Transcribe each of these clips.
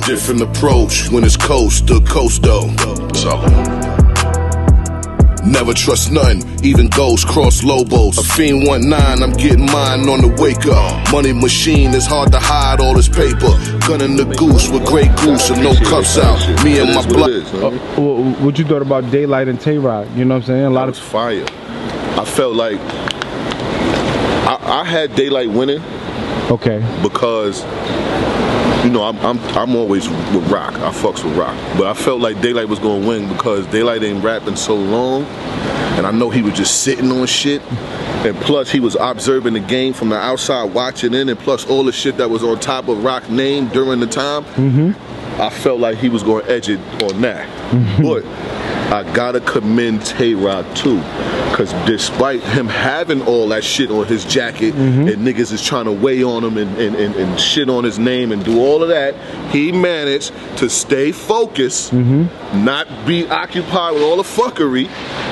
Different approach when it's coast to coast though. Never trust none, even ghosts cross Lobos. A fiend 1-9, I'm getting mine on the wake up. Money machine, it's hard to hide all this paper. Gunning the goose with great goose and no cups out. Me and my blood. What you thought about Daylyt and Tay-Rock? You know what I'm saying? A lot of fire. I felt like I had Daylyt winning. Okay. Because you know I'm always with Rock. I fucks with Rock, but I felt like Daylyt was gonna win because Daylyt ain't rapping so long, and I know he was just sitting on shit, and plus he was observing the game from the outside, watching in, and plus all the shit that was on top of Rock's name during the time. I felt like he was gonna edge it on that, but I gotta commend Tay-Rock too. Because despite him having all that shit on his jacket and niggas is trying to weigh on him and shit on his name and do all of that, he managed to stay focused, not be occupied with all the fuckery,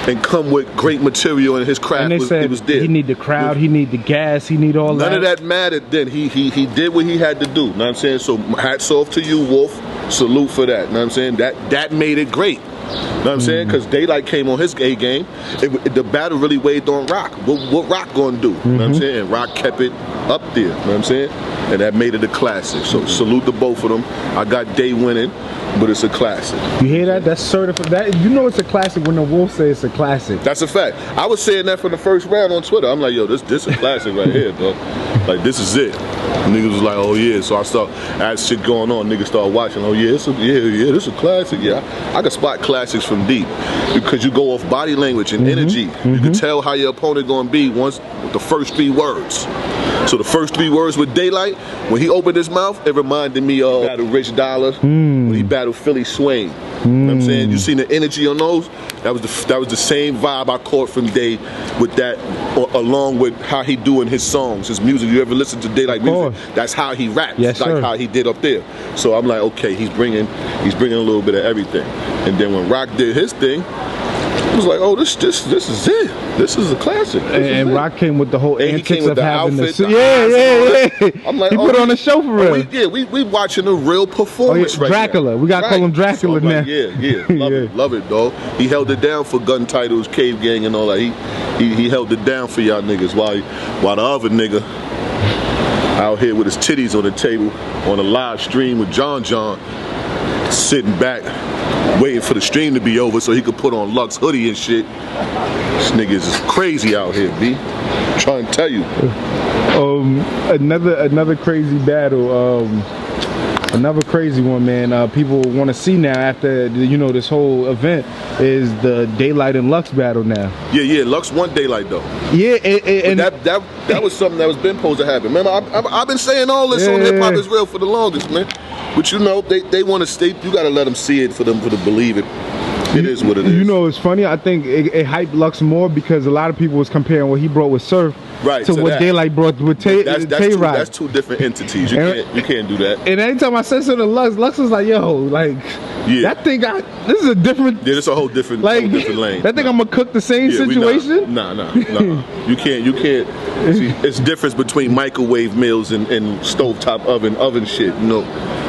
and come with great material, and his craft was there. He need the crowd, he need the gas, he need all that. None of that mattered then. He did what he had to do. Know what I'm saying? So hats off to you, Wolf. Salute for that. Know what I'm saying? That made it great. You know what I'm saying? Because Daylyt came on his A game. The battle really weighed on Rock. What Rock gonna do? You know what I'm saying? And Rock kept it up there. You know what I'm saying? And that made it a classic. So salute to both of them. I got Day winning, but it's a classic. You hear that? That's certified. That, you know it's a classic when the Wolf says it's a classic. That's a fact. I was saying that from the first round on Twitter. I'm like, yo, this a classic right here, bro. Like, this is it. Niggas was like, oh yeah. So I start, as shit going on, niggas start watching. Oh yeah, this is a classic. Yeah, I can spot classics from deep because you go off body language and energy. You can tell how your opponent gonna be once the first 3 words. So the first 3 words with Daylyt, when he opened his mouth, it reminded me of battle Rich Dollar when he battled Philly Swain. You know what I'm saying? You seen the energy on those? That was the same vibe I caught from Day with that, along with how he doing his songs, his music. You ever listen to Daylyt music? That's how he raps. Yes, like how he did up there. So I'm like, okay, he's bringing a little bit of everything. And then when Rock did his thing, it was like, oh, this is it. This is a classic. And Rock came with the whole antics of having outfit, the yeah. I'm like, he put on a show for real. We watching a real performance right Dracula. now. We gotta call him Dracula now. Like, love it, dog. He held it down for Gun Titles, Cave Gang, and all that. He held it down for y'all niggas while the other nigga out here with his titties on the table on a live stream with John sitting back waiting for the stream to be over so he could put on Lux hoodie and shit. This niggas is crazy out here, B. I'm trying to tell you. Another crazy battle. Another crazy one, man. People want to see now after this whole event is the Daylyt and Lux battle now. Yeah. Lux won Daylyt though. Yeah, and that was something that was been supposed to happen. Remember, I've been saying all this on Hip Hop Is Real for the longest, man. But you know, they want to stay. You gotta let them see it for them to believe it. It is what it is. You know, it's funny. I think it hyped Lux more because a lot of people was comparing what he brought with Surf to what Daylyt brought with Tay-Rock. That's two different entities. You can't do that. And anytime I said something to Lux was like, yo, like, that thing this is a different. Yeah, it's a whole different lane. That thing I'm gonna cook the same situation? Nah. You can't. See, it's difference between microwave meals and stovetop oven shit. You know,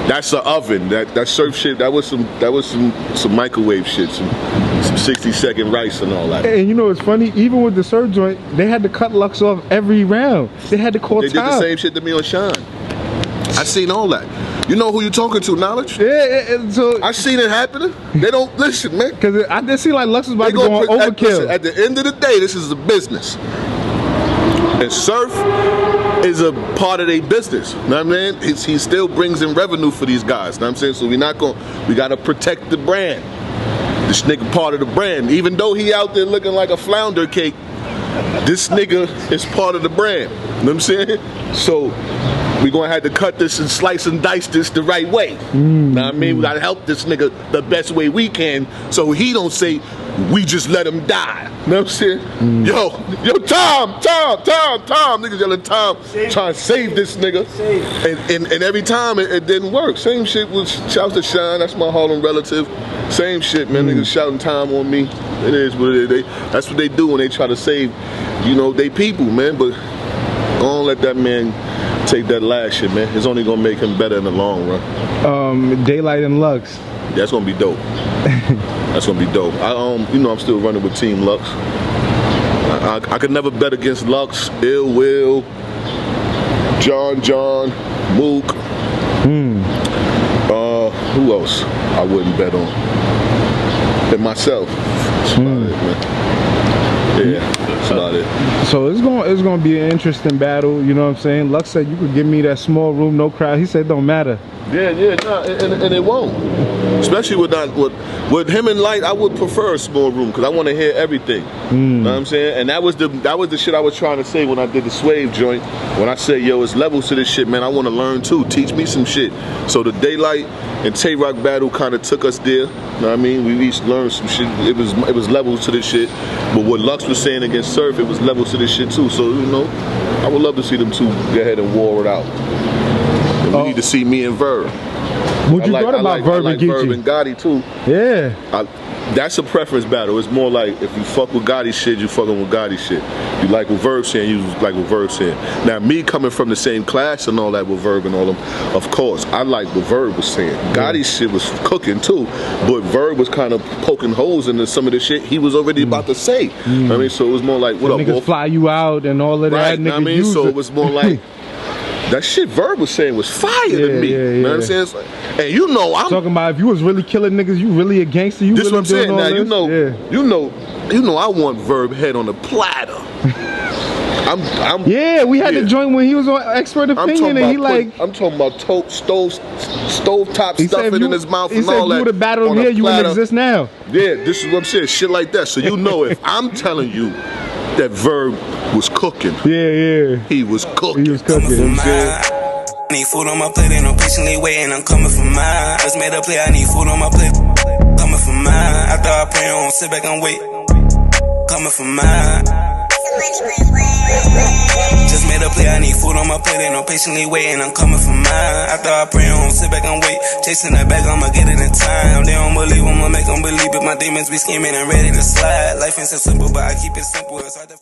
that's an oven. That Surf shit. That was some microwave shit. Some 60-second rice and all that. And you know it's funny, even with the Surf joint, they had to cut Lux off every round. They had to call time. They did the same shit to me on Shine. I seen all that. You know who you talking to, Knowledge? Yeah, so I seen it happening. They don't listen, man. Because I just see like Lux is about to go on overkill. At the end of the day, this is a business. And Surf is a part of their business. You know what I mean? He still brings in revenue for these guys. You know what I'm saying? So we gotta protect the brand. This nigga part of the brand. Even though he out there looking like a flounder cake, this nigga is part of the brand. You know what I'm saying? So we gonna have to cut this and slice and dice this the right way. Know what I mean? We gotta help this nigga the best way we can so he don't say we just let him die. You know what I'm saying? Yo, Tom, niggas yelling Tom, trying to save this nigga. And every time it didn't work. Same shit with shouts to Shine, that's my Harlem relative. Same shit, man. Niggas shouting time on me. It is what it is. That's what they do when they try to save, they people, man. But don't let that man take that last shit, man. It's only gonna make him better in the long run. Daylyt and Lux. That's gonna be dope. That's gonna be dope. You know, I'm still running with Team Lux. I could never bet against Lux, Ill Will, John, Mook. Who else I wouldn't bet on? And myself. That's about it, man. Yeah, that's about it. So it's gonna be an interesting battle. You know what I'm saying? Lux said you could give me that small room, no crowd. He said it don't matter. Yeah, nah, and it won't. Especially with him and Light, I would prefer a small room because I want to hear everything. You know what I'm saying? And that was the shit I was trying to say when I did the Swave joint. When I said, yo, it's levels to this shit, man. I want to learn too. Teach me some shit. So the Daylyt and Tay Rock battle kind of took us there. You know what I mean? We each learned some shit. It was levels to this shit. But what Lux was saying against Surf, it was levels to this shit too. So, you know, I would love to see them two go ahead and war it out. And we need to see me and Verb. What you thought about Verb and Geechee? Verb and Gotti too. Yeah. That's a preference battle. It's more like if you fuck with Gotti shit, you fucking with Gotti shit. You like what Verb saying, you like what Verb saying. Now me coming from the same class and all that with Verb and all them, of course, I like what Verb was saying. Gotti's shit was cooking too, but Verb was kind of poking holes into some of the shit he was already about to say. I mean, so it was more like, what up, niggas Wolf? Fly you out and all of that. Right, Niggas I mean, so it was more like, that shit Verb was saying was fire to me. You know what I'm saying? It's like, and you know, I'm talking about if you was really killing niggas, you really a gangster. You this really what I'm saying. doing all Now this? you know, I want Verb head on a platter. We had the joint when he was on Expert Opinion, and he I'm talking about stove top stuffing in his mouth and all that. He said you would have battled here, you wouldn't exist now. Yeah, this is what I'm saying. Shit like that. So you know, if I'm telling you that Verb was cooking, he was cooking. He was cooking. You know what I'm saying? Need food on my plate, ain't no patiently waiting, I'm coming for mine. Just made a play, I need food on my plate, coming for mine. After I pray, I won't sit back and wait, coming for mine. Just made a play, I need food on my plate, ain't no patiently waiting, I'm coming for mine. After I pray, I won't sit back and wait, chasing that bag, I'ma get it in time. They don't believe, I'ma make them believe it, my demons be scheming and ready to slide. Life ain't so simple, but I keep it simple, it's hard to